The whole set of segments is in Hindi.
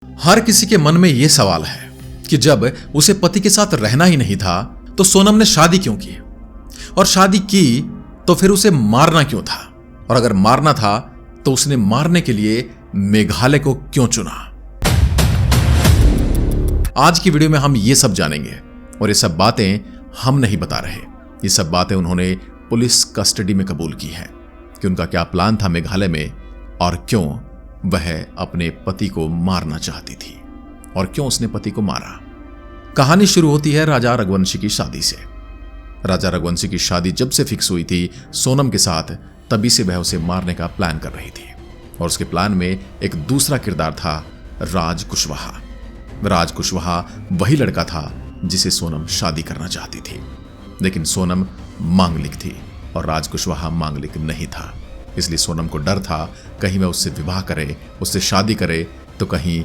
हर किसी के मन में यह सवाल है कि जब उसे पति के साथ रहना ही नहीं था तो सोनम ने शादी क्यों की, और शादी की तो फिर उसे मारना क्यों था, और अगर मारना था तो उसने मारने के लिए मेघालय को क्यों चुना। आज की वीडियो में हम ये सब जानेंगे, और ये सब बातें हम नहीं बता रहे। ये सब बातें उन्होंने पुलिस कस्टडी में कबूल की है कि उनका क्या प्लान था मेघालय में, और क्यों वह अपने पति को मारना चाहती थी, और क्यों उसने पति को मारा। कहानी शुरू होती है राजा रघुवंशी की शादी से। राजा रघुवंशी की शादी जब से फिक्स हुई थी सोनम के साथ, तभी से वह उसे मारने का प्लान कर रही थी, और उसके प्लान में एक दूसरा किरदार था, राज कुशवाहा। राज कुशवाहा वही लड़का था जिसे सोनम शादी करना चाहती थी, लेकिन सोनम मांगलिक थी और राज कुशवाहा मांगलिक नहीं था। इसलिए सोनम को डर था कहीं वह उससे विवाह करे, उससे शादी करे तो कहीं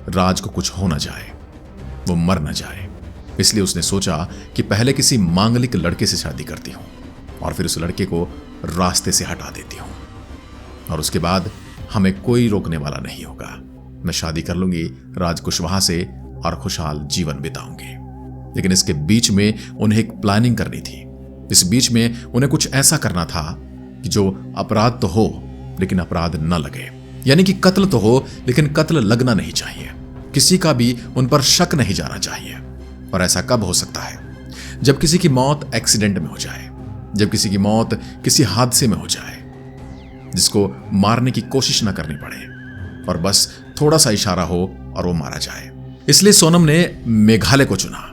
राज को कुछ हो ना जाए, वो मर ना जाए। इसलिए उसने सोचा कि पहले किसी मांगलिक लड़के से शादी करती हूं और फिर उस लड़के को रास्ते से हटा देती हूं, और उसके बाद हमें कोई रोकने वाला नहीं होगा। मैं शादी कर लूंगी राज कुशवाहा से और खुशहाल जीवन बिताऊंगी। लेकिन इसके बीच में उन्हें एक प्लानिंग करनी थी। इस बीच में उन्हें कुछ ऐसा करना था कि जो अपराध तो हो लेकिन अपराध न लगे, यानी कि कत्ल तो हो लेकिन कत्ल लगना नहीं चाहिए, किसी का भी उन पर शक नहीं जाना चाहिए। और ऐसा कब हो सकता है? जब किसी की मौत एक्सीडेंट में हो जाए, जब किसी की मौत किसी हादसे में हो जाए जिसको मारने की कोशिश न करनी पड़े, और बस थोड़ा सा इशारा हो और वो मारा जाए। इसलिए सोनम ने मेघालय को चुना।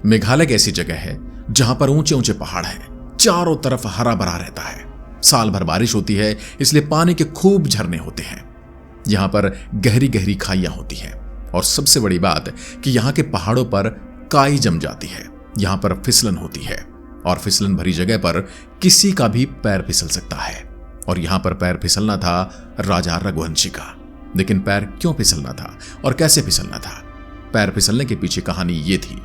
मेघालय एक ऐसी जगह है जहां पर ऊंचे ऊंचे पहाड़ हैं, चारों तरफ हरा भरा रहता है, साल भर बारिश होती है, इसलिए पानी के खूब झरने होते हैं। यहां पर गहरी गहरी खाइयां होती हैं, और सबसे बड़ी बात कि यहां के पहाड़ों पर काई जम जाती है, यहां पर फिसलन होती है, और फिसलन भरी जगह पर किसी का भी पैर फिसल सकता है। और यहां पर पैर फिसलना था राजा रघुवंशी का। लेकिन पैर क्यों फिसलना था और कैसे फिसलना था? पैर फिसलने के पीछे कहानी यह थी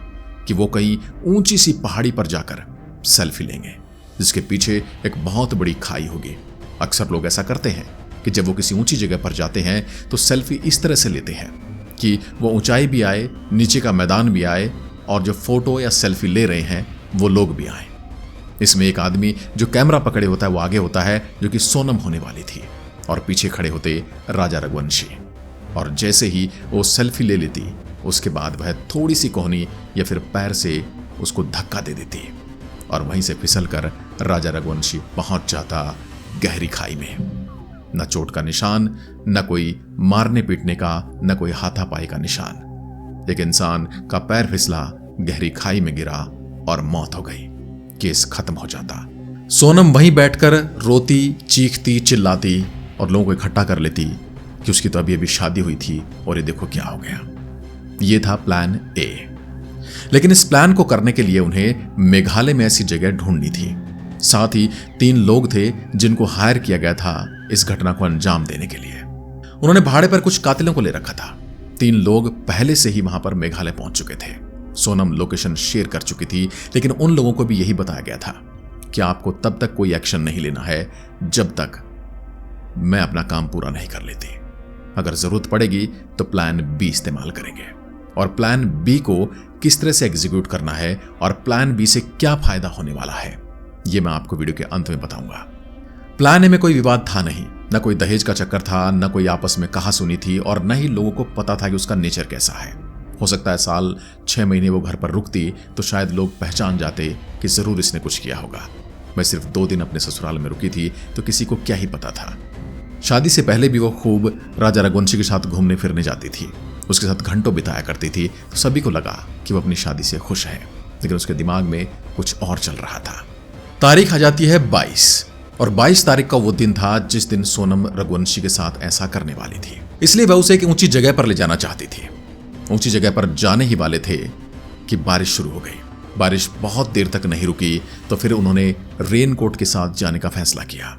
कि वो कहीं ऊंची सी पहाड़ी पर जाकर सेल्फी लेंगे जिसके पीछे एक बहुत बड़ी खाई होगी। अक्सर लोग ऐसा करते हैं कि जब वो किसी ऊंची जगह पर जाते हैं तो सेल्फी इस तरह से लेते हैं कि वो ऊंचाई भी आए, नीचे का मैदान भी आए, और जो फोटो या सेल्फी ले रहे हैं वो लोग भी आए। इसमें एक आदमी जो कैमरा पकड़े होता है वो आगे होता है, जो कि सोनम होने वाली थी, और पीछे खड़े होते राजा रघुवंशी। और जैसे ही वो सेल्फी ले लेती उसके बाद वह थोड़ी सी कोहनी या फिर पैर से उसको धक्का दे देती, और वहीं से फिसलकर राजा रघुवंशी पहुंच जाता गहरी खाई में। न चोट का निशान, न कोई मारने पीटने का, न कोई हाथापाई का निशान। एक इंसान का पैर फिसला, गहरी खाई में गिरा और मौत हो गई। केस खत्म हो जाता। सोनम वहीं बैठकर रोती, चीखती, चिल्लाती और लोगों को इकट्ठा कर लेती कि उसकी तो अभी अभी शादी हुई थी और ये देखो क्या हो गया। ये था प्लान ए। लेकिन इस प्लान को करने के लिए उन्हें मेघालय में ऐसी जगह ढूंढनी थी। साथ ही 3 लोग थे जिनको हायर किया गया था इस घटना को अंजाम देने के लिए। उन्होंने भाड़े पर कुछ कातिलों को ले रखा था। 3 लोग पहले से ही वहां पर मेघालय पहुंच चुके थे। सोनम लोकेशन शेयर कर चुकी थी, लेकिन उन लोगों को भी यही बताया गया था कि आपको तब तक कोई एक्शन नहीं लेना है जब तक मैं अपना काम पूरा नहीं कर लेती। अगर जरूरत पड़ेगी तो प्लान बी इस्तेमाल करेंगे, और प्लान बी को किस तरह से एग्जीक्यूट करना है और प्लान बी से क्या फायदा होने वाला है, यह मैं आपको वीडियो के अंत में बताऊंगा। प्लान ए में कोई विवाद था नहीं, न कोई दहेज का चक्कर था, न कोई आपस में कहा सुनी थी, और न ही लोगों को पता था कि उसका नेचर कैसा है। हो सकता है साल 6 महीने वो घर पर रुकती तो शायद लोग पहचान जाते कि जरूर इसने कुछ किया होगा। मैं सिर्फ 2 दिन अपने ससुराल में रुकी थी तो किसी को क्या ही पता था। शादी से पहले भी वो खूब राजा रघुवंशी के साथ घूमने फिरने जाती थी, उसके साथ घंटों बिताया करती थी, तो सभी को लगा कि वो अपनी शादी से खुश है। लेकिन उसके दिमाग में कुछ और चल रहा था। तारीख आ जाती है 22, और 22 तारीख का वो दिन था जिस दिन सोनम रघुवंशी के साथ ऐसा करने वाली थी। इसलिए वह उसे एक ऊंची जगह पर ले जाना चाहती थी। ऊंची जगह पर जाने ही वाले थे कि बारिश शुरू हो गई। बारिश बहुत देर तक नहीं रुकी, तो फिर उन्होंने रेनकोट के साथ जाने का फैसला किया।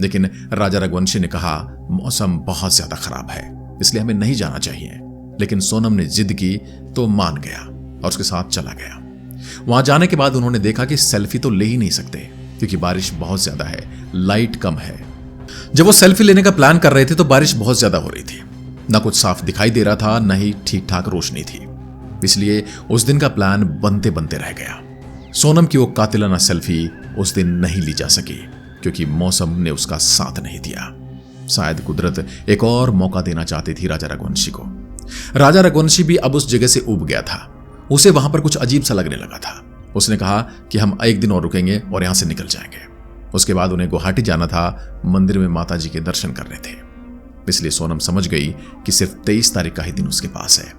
लेकिन राजा रघुवंशी ने कहा मौसम बहुत ज्यादा खराब है, इसलिए हमें नहीं जाना चाहिए। लेकिन सोनम ने जिद की तो मान गया और उसके साथ चला गया। वहां जाने के बाद उन्होंने देखा कि सेल्फी तो ले ही नहीं सकते क्योंकि बारिश बहुत ज्यादा है, लाइट कम है। जब वो सेल्फी लेने का प्लान कर रहे थे तो बारिश बहुत ज्यादा हो रही थी। ना कुछ साफ दिखाई दे रहा था, न ही ठीक ठाक रोशनी थी। इसलिए उस दिन का प्लान बनते बनते रह गया। सोनम की वो कातिलाना सेल्फी उस दिन नहीं ली जा सकी क्योंकि मौसम ने उसका साथ नहीं दिया। शायद कुदरत एक और मौका देना चाहती थी राजा रघुवंशी को। राजा रघुवंशी भी अब उस जगह से ऊब गया था। उसे वहां पर कुछ अजीब सा लगने लगा था। उसने कहा कि हम एक दिन और रुकेंगे और यहां से निकल जाएंगे। उसके बाद उन्हें गुवाहाटी जाना था, मंदिर में माता जी के दर्शन करने थे। इसलिए सोनम समझ गई कि सिर्फ 23 तारीख का ही दिन उसके पास है।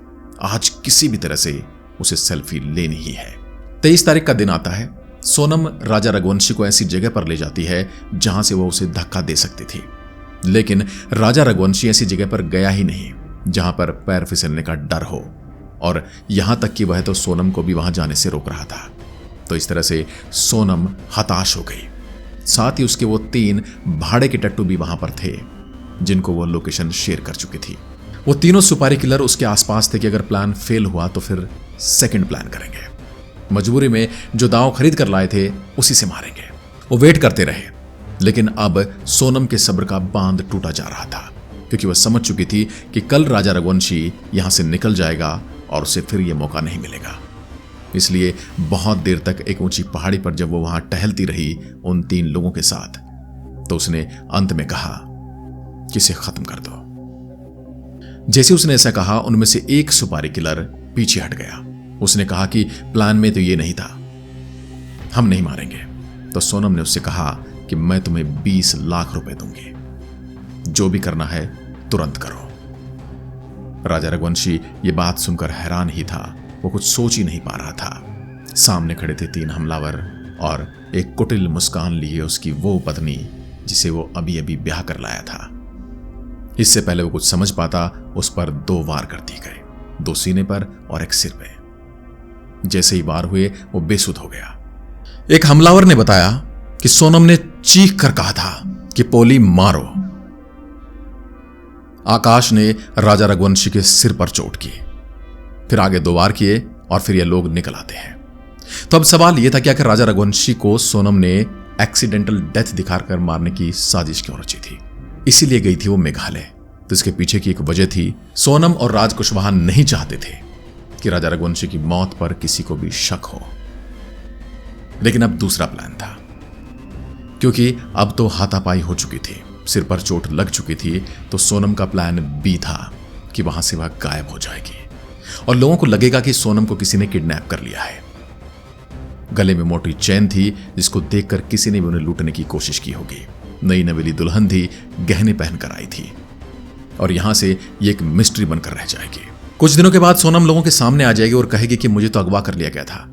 आज किसी भी तरह से उसे सेल्फी लेनी ही है। 23 तारीख का दिन आता है। सोनम राजा रघुवंशी को ऐसी जगह पर ले जाती है जहां से वो उसे धक्का दे सकती थी। लेकिन राजा रघुवंशी ऐसी जगह पर गया ही नहीं जहां पर पैर फिसलने का डर हो, और यहां तक कि वह तो सोनम को भी वहां जाने से रोक रहा था। तो इस तरह से सोनम हताश हो गई। साथ ही उसके वो 3 भाड़े के टट्टू भी वहां पर थे जिनको वो लोकेशन शेयर कर चुकी थी। वो तीनों सुपारी किलर उसके आसपास थे कि अगर प्लान फेल हुआ तो फिर सेकंड प्लान करेंगे। मजबूरी में जो दांव खरीद कर लाए थे उसी से मारेंगे। वो वेट करते रहे, लेकिन अब सोनम के सब्र का बांध टूटा जा रहा था क्योंकि वह समझ चुकी थी कि कल राजा रघुवंशी यहां से निकल जाएगा और उसे फिर यह मौका नहीं मिलेगा। इसलिए बहुत देर तक एक ऊंची पहाड़ी पर जब वो वहां टहलती रही उन 3 लोगों के साथ, तो उसने अंत में कहा कि इसे खत्म कर दो। जैसे उसने ऐसा कहा, उनमें से एक सुपारी किलर पीछे हट गया। उसने कहा कि प्लान में तो ये नहीं था, हम नहीं मारेंगे। तो सोनम ने उससे कहा कि मैं तुम्हें 20 लाख रुपए दूंगी, जो भी करना है तुरंत करो। राजा रघुवंशी ये बात सुनकर हैरान ही था। वो कुछ सोच ही नहीं पा रहा था। सामने खड़े थे 3 हमलावर और एक कुटिल मुस्कान लिए उसकी वो पत्नी जिसे वो अभी अभी ब्याह कर लाया था। इससे पहले वो कुछ समझ पाता, उस पर 2 वार कर दिए गए, 2 सीने पर और एक सिर पे। जैसे ही वार हुए वो बेसुध हो गया। एक हमलावर ने बताया कि सोनम ने चीख कर कहा था कि पोली मारो। आकाश ने राजा रघुवंशी के सिर पर चोट की, फिर आगे 2 वार किए और फिर ये लोग निकल आते हैं। तो अब सवाल यह था कि आखिर राजा रघुवंशी को सोनम ने एक्सीडेंटल डेथ दिखाकर मारने की साजिश क्यों रची थी? इसीलिए गई थी वो मेघालय। तो इसके पीछे की एक वजह थी, सोनम और राज कुशवाहा नहीं चाहते थे कि राजा रघुवंशी की मौत पर किसी को भी शक हो। लेकिन अब दूसरा प्लान था, क्योंकि अब तो हाथापाई हो चुकी थी, सिर पर चोट लग चुकी थी। तो सोनम का प्लान बी था कि वहां से वह गायब हो जाएगी और लोगों को लगेगा कि सोनम को किसी ने किडनैप कर लिया है। गले में मोटी चेन थी जिसको देखकर किसी ने भी उन्हें लूटने की कोशिश की होगी। नई नवेली दुल्हन थी, गहने पहनकर आई थी और यहां से ये एक मिस्ट्री बनकर रह जाएगी। कुछ दिनों के बाद सोनम लोगों के सामने आ जाएगी और कहेगी कि मुझे तो अगवा कर लिया गया था,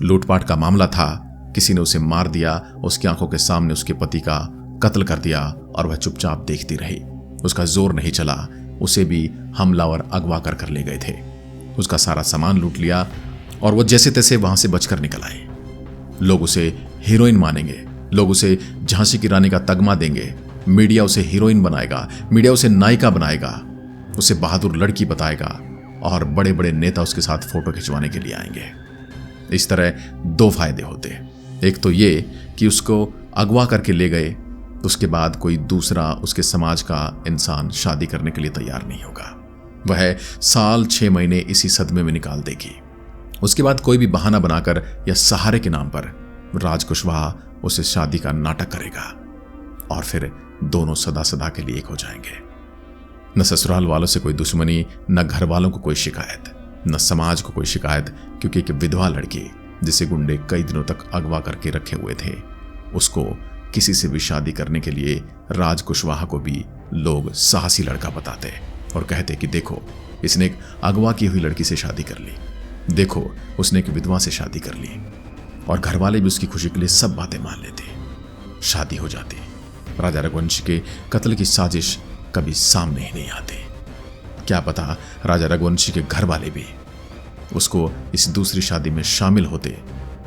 लूटपाट का मामला था, किसी ने उसे मार दिया, उसकी आंखों के सामने उसके पति का कत्ल कर दिया और वह चुपचाप देखती रही। उसका जोर नहीं चला, उसे भी हमलावर अगवा कर ले गए थे। उसका सारा सामान लूट लिया और वो जैसे तैसे वहां से बचकर निकल आए। लोग उसे हीरोइन मानेंगे, लोग उसे झांसी की रानी का तगमा देंगे, मीडिया उसे हीरोइन बनाएगा, मीडिया उसे नायिका बनाएगा, उसे बहादुर लड़की बताएगा और बड़े बड़े नेता उसके साथ फोटो खिंचवाने के लिए आएंगे। इस तरह 2 फायदे होते। एक तो ये कि उसको अगवा करके ले गए, उसके बाद कोई दूसरा उसके समाज का इंसान शादी करने के लिए तैयार नहीं होगा। वह साल 6 महीने इसी सदमे में निकाल देगी। उसके बाद कोई भी बहाना बनाकर या सहारे के नाम पर राज कुशवाहा उसे शादी का नाटक करेगा और फिर दोनों सदा सदा के लिए एक हो जाएंगे। न ससुराल वालों से कोई दुश्मनी, न घर वालों को कोई शिकायत, न समाज को कोई शिकायत, क्योंकि एक विधवा लड़की जिसे गुंडे कई दिनों तक अगवा करके रखे हुए थे, उसको किसी से भी शादी करने के लिए राज कुशवाहा को भी लोग साहसी लड़का बताते और कहते कि देखो इसने एक अगवा की हुई लड़की से शादी कर ली, देखो उसने एक विधवा से शादी कर ली। और घर वाले भी उसकी खुशी के लिए सब बातें मान लेते। शादी हो जाती। राजा रघुवंशी के कत्ल की साजिश कभी सामने ही नहीं आती। क्या पता राजा रघुवंशी के घर वाले भी उसको इस दूसरी शादी में शामिल होते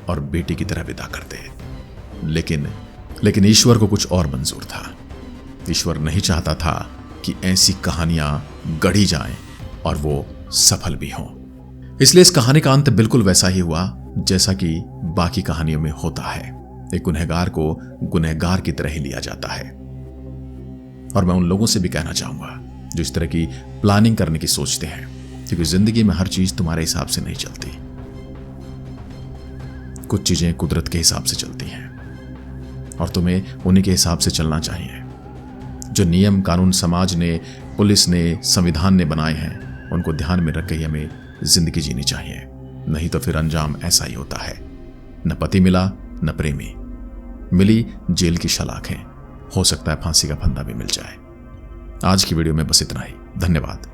और बेटी की तरह विदा करते। लेकिन ईश्वर को कुछ और मंजूर था। ईश्वर नहीं चाहता था कि ऐसी कहानियां गढ़ी जाएं और वो सफल भी हों। इसलिए इस कहानी का अंत बिल्कुल वैसा ही हुआ जैसा कि बाकी कहानियों में होता है। एक गुनहगार को गुनहगार की तरह ही लिया जाता है। और मैं उन लोगों से भी कहना चाहूंगा जो इस तरह की प्लानिंग करने की सोचते हैं, क्योंकि जिंदगी में हर चीज तुम्हारे हिसाब से नहीं चलती। कुछ चीजें कुदरत के हिसाब से चलती हैं और तुम्हें उन्हीं के हिसाब से चलना चाहिए। जो नियम कानून समाज ने, पुलिस ने, संविधान ने बनाए हैं, उनको ध्यान में रख के हमें जिंदगी जीनी चाहिए। नहीं तो फिर अंजाम ऐसा ही होता है, न पति मिला न प्रेमी मिली, जेल की सलाखें, हो सकता है फांसी का फंदा भी मिल जाए। आज की वीडियो में बस इतना ही। धन्यवाद।